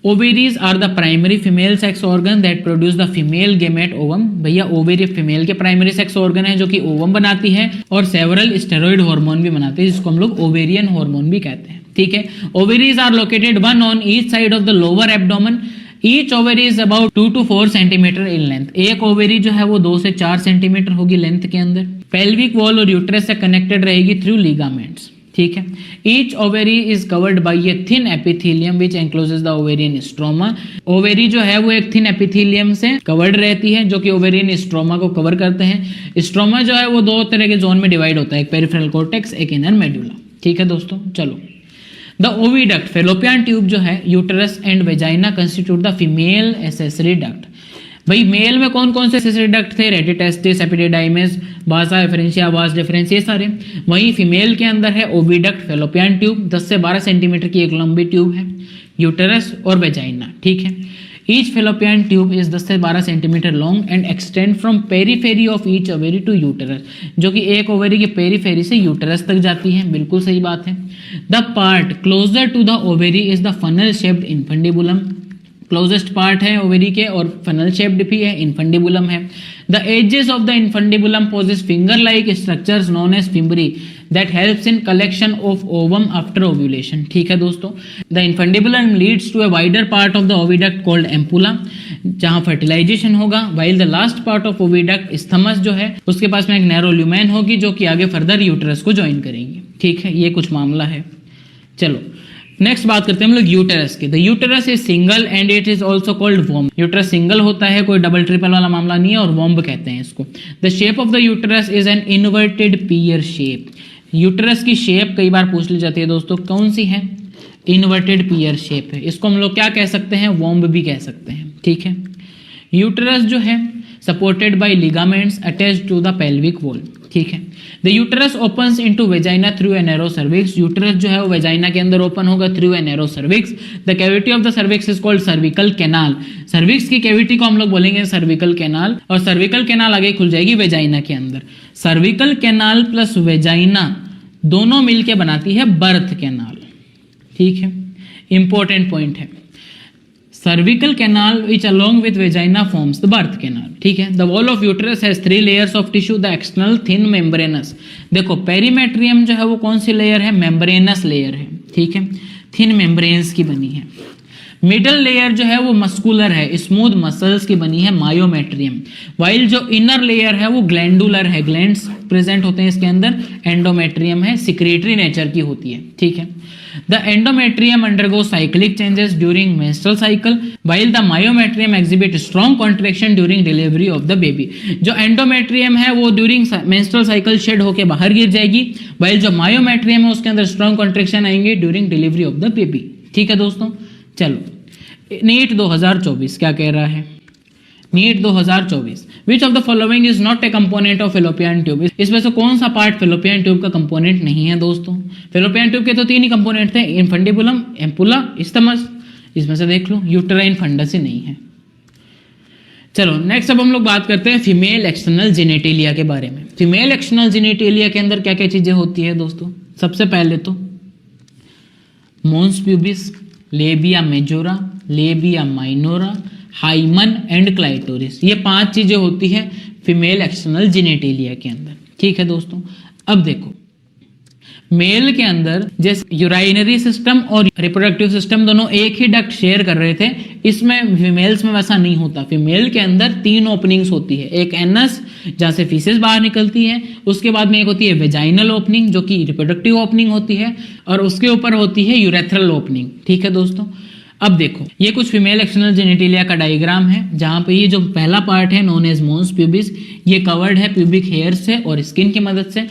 ovaries are the primary female sex organ that produce the female gamete ovum. भैया ओवेरी फीमेल के प्राइमरी सेक्स ऑर्गन है जो कि ओवम बनाती है और सेवरल स्टेरॉइड हार्मोन भी बनाती है, जिसको हम लोग ओवेरियन हार्मोन भी कहते हैं। ठीक है, ovaries are located 1 on each side of the lower abdomen. Each ovary is about 2 to 4 centimetre in length. एक ओवेरी जो है वो 2 से 4 सेंटीमीटर होगी लेंथ के अंदर। पेल्विक वॉल और यूट्रस से कनेक्टेड रहेगी थ्रू लिगामेंट्स। ठीक है, each ovary is covered by a thin epithelium which encloses the ovarian stroma. Ovary जो है वो एक थिन एपिथेलियम से कवर्ड रहती है जो कि ओवेरियन स्ट्रोमा को कवर करते हैं। स्ट्रोमा जो है वो 2 तरह के जोन में डिवाइड होता है, एक पेरिफेरल कॉर्टेक्स, एक इनर मेडुला। ठीक है दोस्तों, चलो द ओविडक्ट फेलोपियन ट्यूब जो है uterus and vagina constitute the female accessory duct. भाई मेल में कौन कौन से एक्सेसरी डक्ट थे, रेटिटेस्टिस, एपिडिडाइमिस, बासा एफरेंशिया, वास डिफरेंस, ये सारे। वहीं फीमेल के अंदर है ओविडक्ट, फेलोपियन ट्यूब, 10 से 12 सेंटीमीटर की एक लंबी ट्यूब है, यूटेरस और वेजाइना, ठीक है। ईच फेलोपियन ट्यूब इज 10 से 12 centimetre long and extend from periphery of each ovary to uterus, जो कि एक ओवेरी की पेरीफेरी से यूटेरस तक जाती है, बिल्कुल सही बात है। The part closer to the ovary is the funnel shaped infundibulum, closest part है ओवेरी के और फनल शेप्ड भी है, इन्फंडिबुलम है। The edges of the infundibulum possess finger like structures known as fimbriae that helps in collection of ovum after ovulation, ठीक है दोस्तों। The infundibulum leads to a wider part of the oviduct called ampulla, जहां fertilisation होगा, while the last part of oviduct isthmus जो है उसके पास में एक नैरो ल्यूमेन होगी जो कि आगे फर्दर यूटेरस को ज्वाइन करेंगी, ठीक है। ये कुछ मामला है। चलो नेक्स्ट बात करते हैं हम लोग यूटेरस की। The uterus is single and it is also called womb. Uterus single होता है, कोई डबल ट्रिपल वाला मामला नहीं है, और वॉम्ब कहते हैं इसको। The shape of the uterus is an inverted peer shape. Uterus की शेप कई बार पूछ ली जाती है दोस्तों, कौन सी है? इन्वर्टेड पीयर शेप है। इसको हम लोग क्या कह सकते हैं? वॉम्ब भी कह सकते हैं, ठीक है। यूटेरस जो है supported by ligaments attached to the pelvic wall, ठीक है। The uterus opens into vagina through a narrow cervix. Uterus जो है वो वेजाइना के अंदर ओपन होगा through a narrow cervix. The cavity of the cervix is called cervical canal. Cervix की cavity को हम लोग बोलेंगे सर्विकल कैनाल, और सर्विकल कैनाल आगे खुल जाएगी वेजाइना के अंदर। सर्विकल कैनाल प्लस वेजाइना दोनों मिलके बनाती है बर्थ कैनाल, ठीक है। इंपॉर्टेंट पॉइंट है। cervical canal which along with vagina forms the birth canal, ठीक है। the wall of uterus has 3 layers of tissue, the external thin membranous। देखो पेरीमेट्रियम जो है वो कौन सी लेयर है? मेम्ब्रेनस लेयर है, ठीक है, थिन मेम्ब्रेन्स की बनी है। मिडल लेयर जो है वो मस्कुलर है, स्मूथ मसल्स की बनी है, मायोमेट्रियम। वाइल जो इनर लेयर है वो ग्लैंडुलर है, ग्लैंड्स प्रेजेंट होते हैं इसके अंदर। एंडोमेट्रियम है, सिक्रेटरी नेचर की होती है, ठीक है। The endometrium undergoes cyclic changes during menstrual cycle, while the myometrium exhibits strong contraction during delivery of the baby। जो endometrium है वो during menstrual cycle shed होके बाहर गिर जाएगी, while जो myometrium है उसके अंदर strong contraction आएंगे during delivery of the baby, ठीक है दोस्तों। चलो नीट 2024 क्या कह रहा है? NEET 2024 which of the following is not a component of fallopian tube. इसमें से कौन सा पार्ट फेलोपियन ट्यूब का कंपोनेंट नहीं है दोस्तों? फेलोपियन ट्यूब के तो 3 ही कंपोनेंट थे, इन्फंडिबुलम, एम्पुला, स्थमस। इसमें से देख लो यूटेराइन फंडस ही नहीं है। चलो नेक्स्ट अब हम लोग बात करते हैं फीमेल एक्सटर्नल जेनेटेलिया के बारे में। फीमेल एक्सटर्नल जेनेटेलिया के अंदर क्या क्या चीजें होती है दोस्तों? सबसे पहले तो mons pubis, labia majora, labia minora, hymen and clitoris. ये 5 चीजें होती है फीमेल एक्सटर्नल जेनेटेलिया के अंदर, ठीक है दोस्तों। अब देखो मेल के अंदर जैसे यूराइनरी सिस्टम और रिप्रोडक्टिव सिस्टम दोनों एक ही डक्ट शेयर कर रहे थे, इसमें फीमेल्स में वैसा नहीं होता। फीमेल के अंदर 3 ओपनिंग्स होती है, एक एनस जहां से फीसेस बाहर निकलती है, उसके बाद में एक होती है वेजाइनल ओपनिंग जो कि रिप्रोडक्टिव ओपनिंग होती है, और उसके ऊपर होती है यूरेथ्रल ओपनिंग, ठीक है दोस्तों। अब देखो ये कुछ फीमेल एक्सटर्नल जेनेटेलिया का डायग्राम है, जहां पे ये जो पहला पार्ट है नोन एज मोन्स प्यूबिस, ये कवर्ड है प्यूबिक हेयर से और स्किन की मदद से।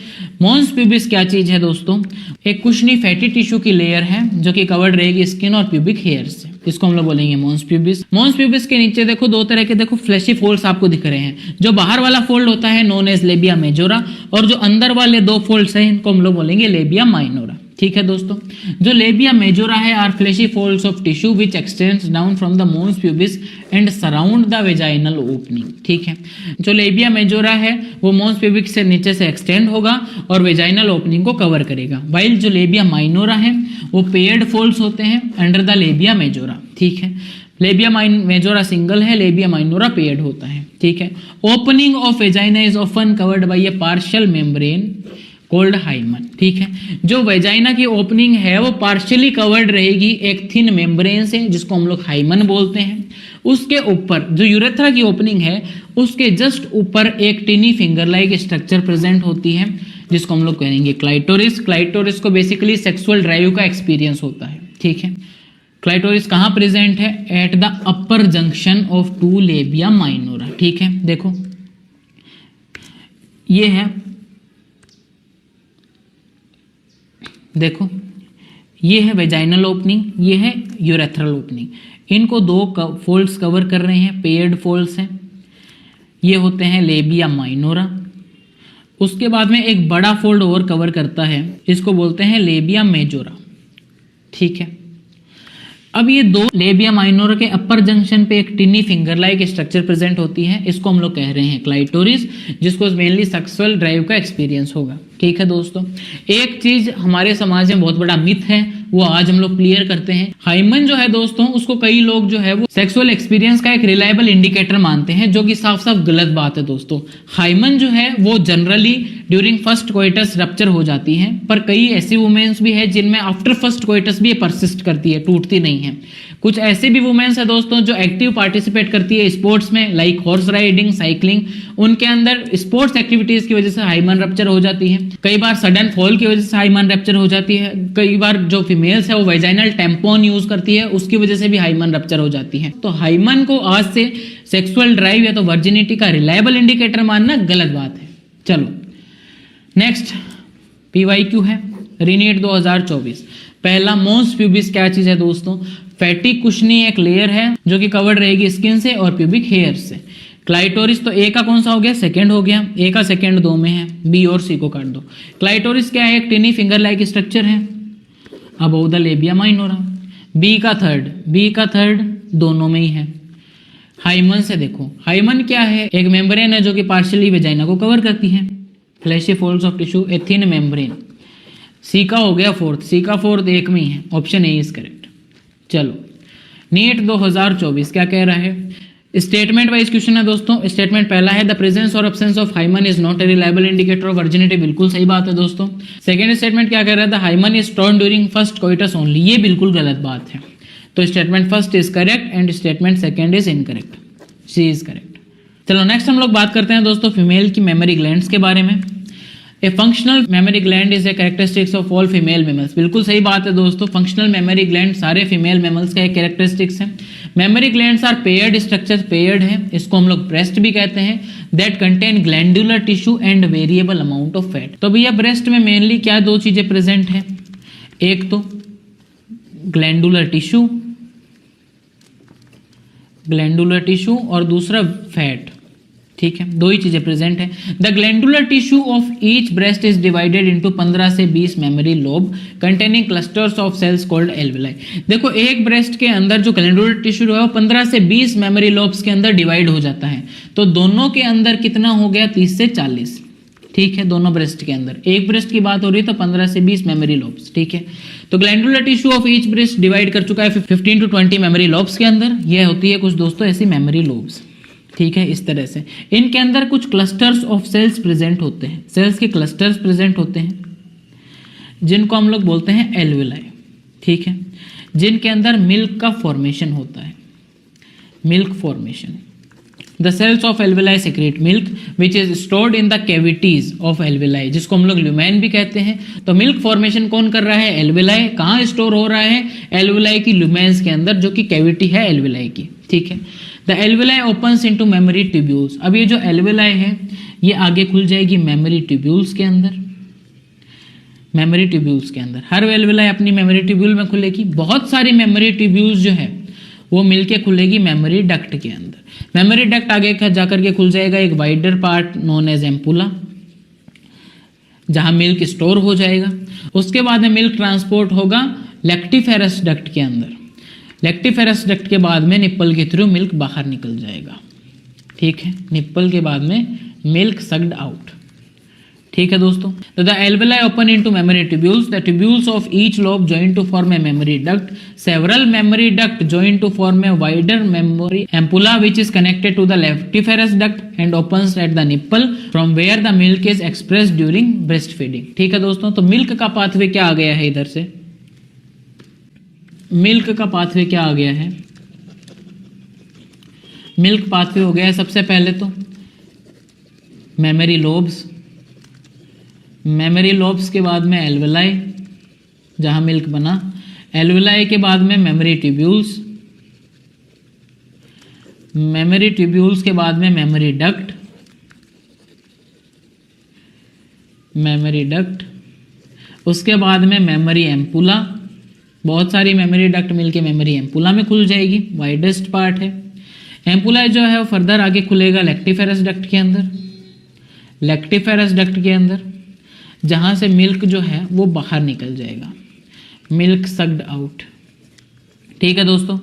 मोन्स प्यूबिस क्या चीज है दोस्तों? एक कुशनी फैटी टिश्यू की लेयर है जो कि कवर्ड रहेगी स्किन और प्यूबिक हेयर से, इसको हम लोग बोलेंगे मोन्स प्यूबिस। मोन्स प्यूबिस के नीचे देखो 2 तरह के देखो फ्लैशी फोल्ड्स आपको दिख रहे हैं। जो बाहर वाला फोल्ड होता है नोन एज लेबिया मेजोरा, और जो अंदर वाले 2 फोल्ड्स हैं इनको हम लोग बोलेंगे लेबिया माइनोरा, ठीक है दोस्तों। जो लेबिया मेजोरा है are fleshy folds of tissue which extends down from the mons pubis and surround the vaginal opening, ठीक है। जो लेबिया मेजोरा है वो मोन्स प्यूबिक से नीचे से एक्सटेंड होगा और वेजाइनल ओपनिंग को कवर करेगा, वाइल जो लेबिया माइनोरा है वो पेयर्ड फोल्ड्स होते हैं अंडर द लेबिया मेजोरा, ठीक है। लेबिया मेजोरा सिंगल है, लेबिया माइनोरा पेयर्ड होता है, ठीक है। Opening of vagina is often covered by a partial membrane called hymen, ठीक है। जो वेजाइना की ओपनिंग है वो पार्शियली कवर्ड रहेगी एक थिन मेम्ब्रेन से जिसको हम लोग हाइमन बोलते हैं। उसके ऊपर जो यूरेथ्रा की ओपनिंग है उसके जस्ट ऊपर एक tiny finger like structure present होती है जिसको हम लोग कहेंगे क्लाइटोरिस। क्लाइटोरिस को बेसिकली सेक्सुअल ड्राइव का एक्सपीरियंस होता है, ठीक है। क्लाइटोरिस कहाँ प्रेजेंट है? At the upper junction of 2 labia minora, ठीक है। देखो ये है, देखो ये है वेजाइनल ओपनिंग, ये है यूरेथ्रल ओपनिंग। इनको 2 फोल्ड्स कवर कर रहे हैं, पेयर्ड फोल्ड्स हैं, ये होते हैं लेबिया माइनोरा। उसके बाद में एक बड़ा फोल्ड और कवर करता है, इसको बोलते हैं लेबिया मेजोरा। ठीक है, अब ये दो लेबिया माइनोरा के अपर जंक्शन पे एक tiny finger like structure present होती है, इसको हम लोग कह रहे हैं क्लाइटोरिस, जिसको मेनली सेक्सुअल ड्राइव का एक्सपीरियंस होगा। ठीक है दोस्तों, एक चीज हमारे समाज में बहुत बड़ा मिथ है, वो आज हम लोग क्लियर करते हैं। हाइमन जो है दोस्तों, उसको कई लोग जो है वो सेक्सुअल एक्सपीरियंस का एक रिलायबल इंडिकेटर मानते हैं, जो कि साफ साफ गलत बात है दोस्तों। हाइमन जो है वो generally during first coitus rupture हो जाती है, पर कई ऐसी वुमेन्स भी है जिनमें आफ्टर फर्स्ट कोइटस भी ये परसिस्ट करती है, टूटती नहीं है। कुछ ऐसे भी वुमेन्स है दोस्तों जो एक्टिव पार्टिसिपेट करती है स्पोर्ट्स में, लाइक हॉर्स राइडिंग, साइकिलिंग, उनके अंदर स्पोर्ट्स एक्टिविटीज की वजह से हाइमन रप्चर हो जाती है। कई बार सडन फॉल की वजह से हाइमन रप्चर हो जाती है। कई बार जो फीमेल्स है वो वेजाइनल टैम्पॉन यूज करती है, उसकी वजह से भी हाइमन रप्चर हो जाती है। तो हाइमन को आज से सेक्सुअल ड्राइव या तो वर्जिनिटी का रिलायबल इंडिकेटर मानना गलत बात है। चलो नेक्स्ट PYQ है रीनीट 2024। पहला मोस्ट प्यूबिस क्या चीज है दोस्तों? फैटी कुशनी एक लेयर है जो कि कवर्ड रहेगी स्किन से और प्यूबिक हेयर से। क्लाइटोरिस तो ए का कौन सा हो गया? सेकंड हो गया। ए का सेकंड दो में है, बी और सी को काट दो। क्लाइटोरिस क्या है? एक टिनी फिंगर लाइक स्ट्रक्चर है above the labia minora. B का थर्ड दोनों में ही है। हाइमन से देखो, हाइमन क्या है? एक मेम्ब्रेन है जो कि पार्शियली वेजाइना को कवर करती है। Fleshy folds of tissue, a thin membrane. C का हो गया फोर्थ, सी का फोर्थ एक में ही है, ऑप्शन ए इज करेक्ट। चलो नीट 2024 क्या कह रहा है? स्टेटमेंट वाइज क्वेश्चन है दोस्तों। स्टेटमेंट पहला है द प्रेजेंस और absence of hymen is not a reliable indicator of virginity, बिल्कुल सही बात है दोस्तों। सेकंड स्टेटमेंट क्या कह रहा है? The hymen is torn during first coitus only, ये बिल्कुल गलत बात है। तो statement first is correct and statement second is incorrect, C is correct. चलो नेक्स्ट हम लोग बात करते हैं दोस्तों फीमेल की मेमोरी ग्लैंड्स के बारे में। A functional mammary gland is a characteristics of all female mammals, बिल्कुल सही बात है दोस्तों। फंक्शनल मेमोरी ग्लैंड सारे फीमेल मेमल्स का एक कैरेक्टरिस्टिक्स है। Mammary glands are paired structure, paired है, इसको हम लोग ब्रेस्ट भी कहते हैं, that contain glandular tissue and variable amount of fat. तो भैया ब्रेस्ट में मेनली क्या दो चीजें प्रेजेंट है? एक तो ग्लैंडुलर टिश्यू और दूसरा फैट। ठीक है, दो ही चीजें प्रेजेंट है। The glandular tissue of each breast is divided into 15 से 20 memory lobe containing clusters of cells called alveoli. देखो एक ब्रेस्ट के अंदर जो ग्लैंडुलर टिश्यू है वो 15 से 20 मेमोरी लोब्स के अंदर डिवाइड हो जाता है। तो दोनों के अंदर कितना हो गया? 30 से 40। ठीक है, दोनों ब्रेस्ट के अंदर, एक ब्रेस्ट की बात हो रही है तो 15 से 20 मेमोरी लोब्स। ठीक है, तो glandular tissue of each breast divide कर चुका है 15 to 20 मेमोरी लोब्स के अंदर। यह होती है कुछ दोस्तों ऐसी मेमोरी लोब्स। ठीक है, इस तरह से इनके अंदर कुछ क्लस्टर्स ऑफ सेल्स प्रेजेंट होते हैं, सेल्स के क्लस्टर्स प्रेजेंट होते हैं जिनको हम लोग बोलते हैं एल्वेलाई। ठीक है, जिनके अंदर मिल्क का फॉर्मेशन होता है, milk formation. The cells of alveoli secrete milk which is stored in the cavities of alveoli, जिसको हम लोग ल्यूमेन भी कहते हैं। तो मिल्क फॉर्मेशन कौन कर रहा है? एल्वेलाई। कहाँ स्टोर हो रहा है? एल्वेलाई की ल्यूमेन्स के अंदर, जो कि कैविटी है एल्वेलाई की। ठीक है, the alveoli opens into mammary tubules. अब ये जो एल्वेलाई है ये आगे खुल जाएगी मेमोरी ट्यूब्यूल्स के अंदर। मेमोरी ट्यूब्यूल्स के अंदर हर एल्वेलाई अपनी मेमोरी ट्यूब्यूल में खुलेगी। बहुत सारी मेमोरी ट्यूब्यूल्स जो है वो मिलके खुलेगी मेमोरी डक्ट के अंदर। मेमोरी डक्ट आगे जाकर के खुल जाएगा एक wider part known as ampulla, जहां मिल्क स्टोर हो जाएगा। उसके बाद में मिल्क ट्रांसपोर्ट होगा लैक्टिफेरस डक्ट के अंदर। लैक्टिफेरस डक्ट के बाद में निप्पल के थ्रू मिल्क बाहर निकल जाएगा। ठीक है, निप्पल के बाद में मिल्क सक्ड आउट। ठीक है दोस्तों, तो the alveoli open into mammary tubules, the tubules of each lobe join to form a mammary duct, several mammary duct join to form a wider mammary ampulla which is connected to the lactiferous duct and opens at the nipple from where the milk is expressed during breast feeding. ठीक है दोस्तों, तो milk का pathway क्या आ गया है? इधर से मिल्क का पाथवे क्या आ गया है? मिल्क पाथवे हो गया है सबसे पहले तो मेमोरी लोब्स, मेमोरी लोब्स के बाद में एल्वेलाई जहां मिल्क बना, एल्वेलाई के बाद में मेमोरी ट्यूब्यूल्स, मेमोरी ट्यूब्यूल्स के बाद में मेमोरी डक्ट, मेमोरी डक्ट, उसके बाद में मेमोरी एम्पुला। बहुत सारी मेमोरी डक्ट मिलके मेमोरी एम्पुला में खुल जाएगी, वाइडेस्ट पार्ट है। एम्पुला जो है वो फर्दर आगे खुलेगा लैक्टिफेरस डक्ट के अंदर, लैक्टिफेरस डक्ट के अंदर, जहाँ से मिल्क जो है वो बाहर निकल जाएगा, मिल्क सक्ड आउट। ठीक है दोस्तों,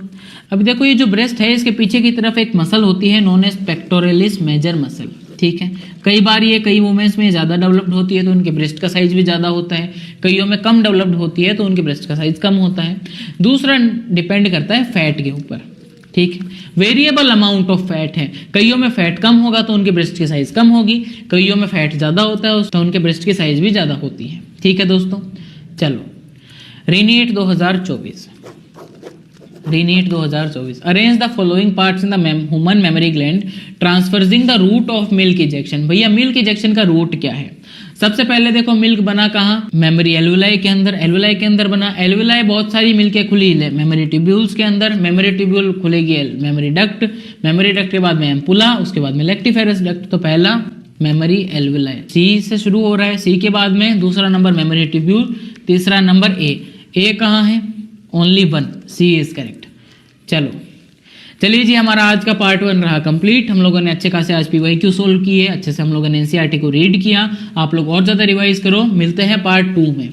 अब देखो ये जो ब्रेस्ट है इसके पीछे की तरफ एक मसल होती है known as pectoralis major muscle. ठीक है, कई बार ये कई वुमेन्स में ज़्यादा डेवलप्ड होती है तो उनके ब्रेस्ट का साइज भी ज़्यादा होता है, कईयों में कम डेवलप्ड होती है तो उनके ब्रेस्ट का साइज कम होता है। दूसरा डिपेंड करता है फैट के ऊपर। ठीक है, वेरिएबल अमाउंट ऑफ फैट है, कईयों में फैट कम होगा तो उनके ब्रेस्ट की साइज कम होगी, कईयों में फैट ज़्यादा होता है तो उनके ब्रेस्ट की साइज भी ज़्यादा होती है। ठीक है दोस्तों, चलो re NEET 2024, re NEET 2024 arrange the following parts in the human mammary gland traversing the route of milk ejection. भैया मिल्क इजेक्शन का रूट क्या है? सबसे पहले देखो मिल्क बना कहाँ? मेमोरी एल्वुलाई के अंदर, एल्वुलाई के अंदर बना। एल्वुलाई बहुत सारी मिल्कें खुली है मेमोरी ट्यूब्यूल्स के अंदर, मेमोरी ट्यूब्यूल खुलेगी मेमोरी डक्ट, मेमोरी डक्ट के बाद में एम्पुला, उसके बाद में लैक्टिफेरस डक्ट। तो पहला मेमोरी एल्वुलाई सी से शुरू हो रहा है, सी के बाद में दूसरा नंबर मेमोरी ट्यूब्यूल, तीसरा नंबर ए कहाँ है? Only 1, C is correct. चलो चलिए जी, हमारा आज का पार्ट 1 रहा कंप्लीट। हम लोगों ने अच्छे खासे आज PYQ सोल्व किए, अच्छे से हम लोगों ने NCERT को रीड किया। आप लोग और ज़्यादा रिवाइज करो। मिलते हैं पार्ट 2 में।